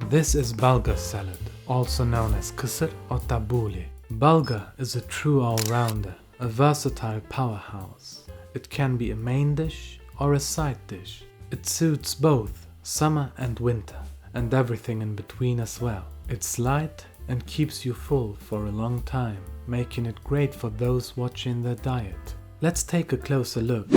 This is Bulgur salad, also known as Kisir or tabbouleh. Bulgur is a true all-rounder, a versatile powerhouse. It can be a main dish or a side dish. It suits both summer and winter, and everything in between as well. It's light and keeps you full for a long time, making it great for those watching their diet. Let's take a closer look.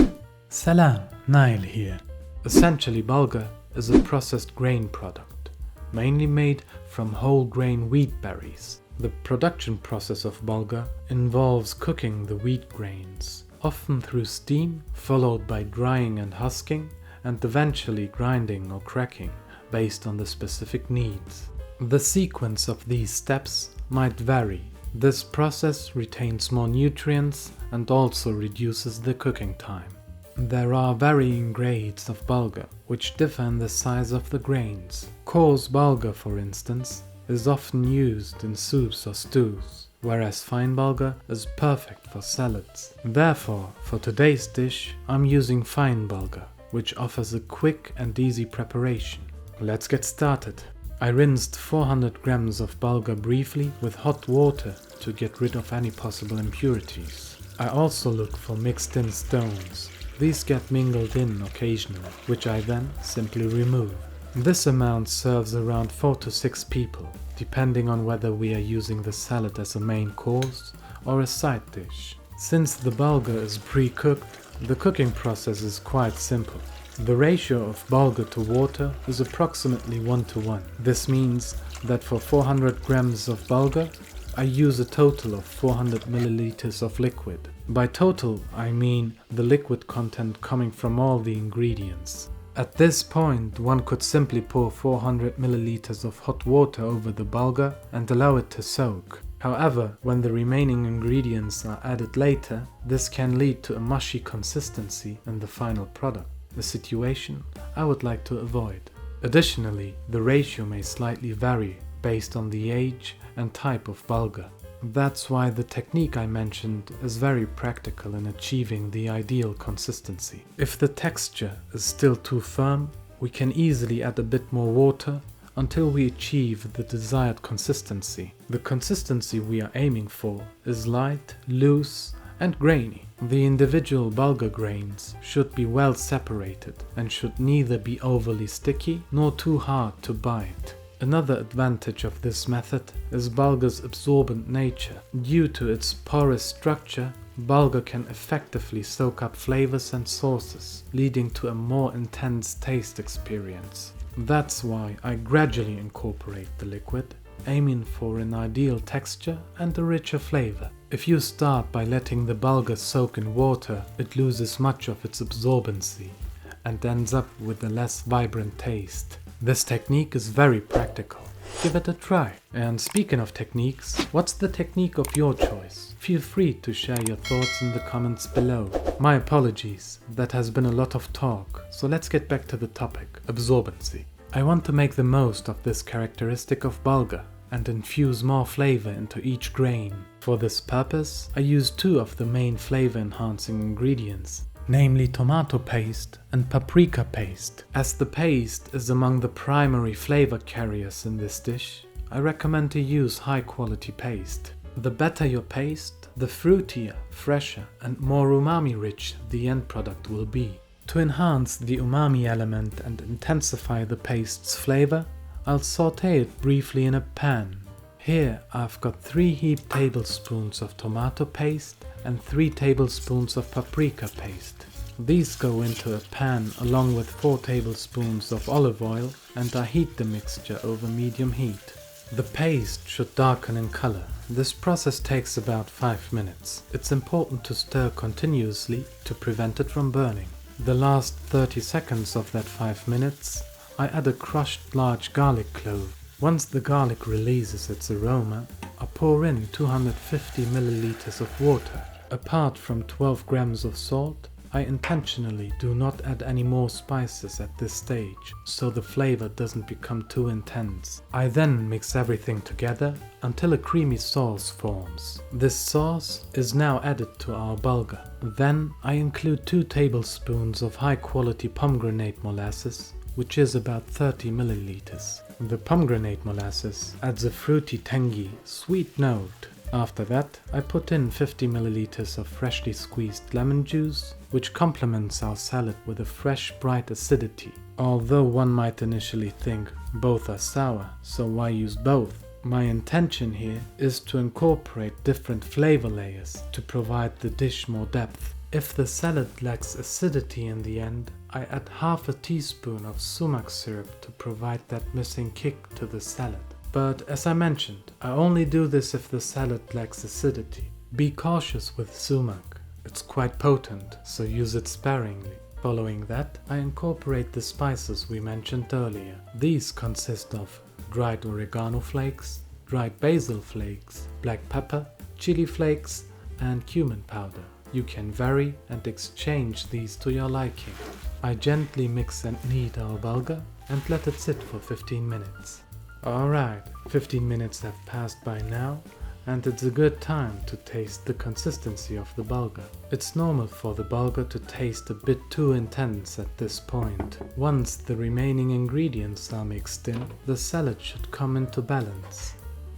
Salam, Nile here. Essentially, bulgur is a processed grain product, mainly made from whole grain wheat berries. The production process of bulgur involves cooking the wheat grains, often through steam, followed by drying and husking, and eventually grinding or cracking, based on the specific needs. The sequence of these steps might vary. This process retains more nutrients and also reduces the cooking time. There are varying grades of bulgur, which differ in the size of the grains. Coarse bulgur, for instance, is often used in soups or stews, whereas fine bulgur is perfect for salads. Therefore, for today's dish, I'm using fine bulgur, which offers a quick and easy preparation. Let's get started. I rinsed 400 grams of bulgur briefly with hot water to get rid of any possible impurities. I also look for mixed-in stones. These get mingled in occasionally, which I then simply remove. This amount serves around 4 to 6 people, depending on whether we are using the salad as a main course or a side dish. Since the bulgur is pre-cooked, the cooking process is quite simple. The ratio of bulgur to water is approximately 1:1. This means that for 400 grams of bulgur, I use a total of 400 milliliters of liquid. By total, I mean the liquid content coming from all the ingredients. At this point, one could simply pour 400 milliliters of hot water over the bulgur and allow it to soak. However, when the remaining ingredients are added later, this can lead to a mushy consistency in the final product, a situation I would like to avoid. Additionally, the ratio may slightly vary based on the age and type of bulgur. That's why the technique I mentioned is very practical in achieving the ideal consistency. If the texture is still too firm, we can easily add a bit more water until we achieve the desired consistency. The consistency we are aiming for is light, loose, and grainy. The individual bulgur grains should be well separated and should neither be overly sticky nor too hard to bite. Another advantage of this method is bulgur's absorbent nature. Due to its porous structure, bulgur can effectively soak up flavors and sauces, leading to a more intense taste experience. That's why I gradually incorporate the liquid, aiming for an ideal texture and a richer flavor. If you start by letting the bulgur soak in water, it loses much of its absorbency and ends up with a less vibrant taste. This technique is very practical. Give it a try. And speaking of techniques, what's the technique of your choice? Feel free to share your thoughts in the comments below. My apologies, that has been a lot of talk, so let's get back to the topic, absorbency. I want to make the most of this characteristic of bulgur and infuse more flavor into each grain. For this purpose, I use 2 of the main flavor enhancing ingredients, namely tomato paste and paprika paste. As the paste is among the primary flavor carriers in this dish, I recommend to use high quality paste. The better your paste, the fruitier, fresher, and more umami rich the end product will be. To enhance the umami element and intensify the paste's flavor, I'll saute it briefly in a pan. Here I've got 3 heaped tablespoons of tomato paste and 3 tablespoons of paprika paste. These go into a pan along with 4 tablespoons of olive oil, and I heat the mixture over medium heat. The paste should darken in color. This process takes about 5 minutes. It's important to stir continuously to prevent it from burning. The last 30 seconds of that 5 minutes, I add a crushed large garlic clove. Once the garlic releases its aroma, I pour in 250 milliliters of water. Apart from 12 grams of salt, I intentionally do not add any more spices at this stage, so the flavor doesn't become too intense. I then mix everything together until a creamy sauce forms. This sauce is now added to our bulgur. Then I include 2 tablespoons of high quality pomegranate molasses, which is about 30 milliliters. The pomegranate molasses adds a fruity, tangy, sweet note. After that, I put in 50 milliliters of freshly squeezed lemon juice, which complements our salad with a fresh, bright acidity. Although one might initially think both are sour, so why use both? My intention here is to incorporate different flavor layers to provide the dish more depth. If the salad lacks acidity in the end, I add half a teaspoon of Sumac syrup to provide that missing kick to the salad. But as I mentioned, I only do this if the salad lacks acidity. Be cautious with Sumac. It's quite potent, so use it sparingly. Following that, I incorporate the spices we mentioned earlier. These consist of dried oregano flakes, dried basil flakes, black pepper, chili flakes, and cumin powder. You can vary and exchange these to your liking. I gently mix and knead our bulgur and let it sit for 15 minutes. Alright, 15 minutes have passed by now, and it's a good time to taste the consistency of the bulgur. It's normal for the bulgur to taste a bit too intense at this point. Once the remaining ingredients are mixed in, the salad should come into balance.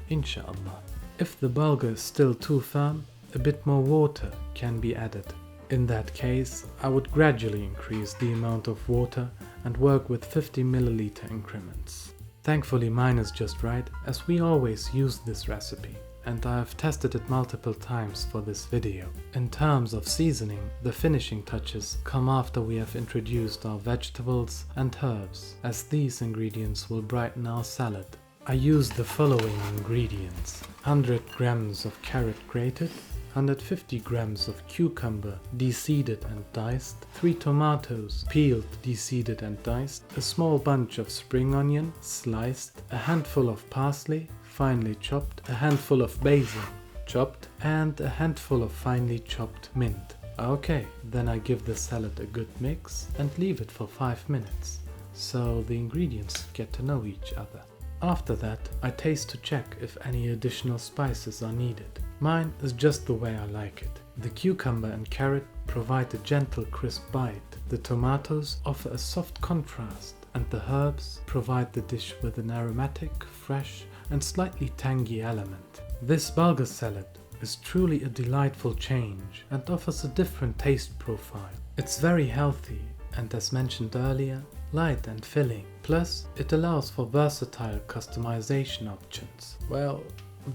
Inshallah. If the bulgur is still too firm, a bit more water can be added. In that case, I would gradually increase the amount of water and work with 50 milliliter increments. Thankfully mine is just right, as we always use this recipe, and I have tested it multiple times for this video. In terms of seasoning, the finishing touches come after we have introduced our vegetables and herbs, as these ingredients will brighten our salad. I use the following ingredients: 100 grams of carrot grated, 150 grams of cucumber deseeded and diced, 3 tomatoes peeled, deseeded and diced, a small bunch of spring onion sliced, a handful of parsley finely chopped, a handful of basil chopped, and a handful of finely chopped mint. Okay, then I give the salad a good mix and leave it for 5 minutes, so the ingredients get to know each other. After that, I taste to check if any additional spices are needed. Mine is just the way I like it. The cucumber and carrot provide a gentle, crisp bite. The tomatoes offer a soft contrast, and the herbs provide the dish with an aromatic, fresh, and slightly tangy element. This bulgur salad is truly a delightful change and offers a different taste profile. It's very healthy and, as mentioned earlier, light and filling. Plus, it allows for versatile customization options. Well,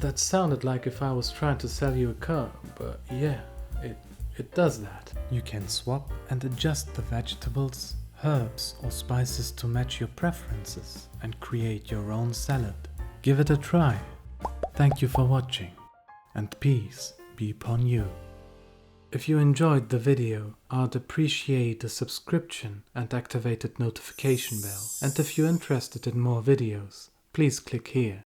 that sounded like if I was trying to sell you a car, but yeah, it does that. You can swap and adjust the vegetables, herbs or spices to match your preferences and create your own salad. Give it a try. Thank you for watching, and peace be upon you. If you enjoyed the video, I'd appreciate a subscription and activated notification bell. And if you're interested in more videos, please click here.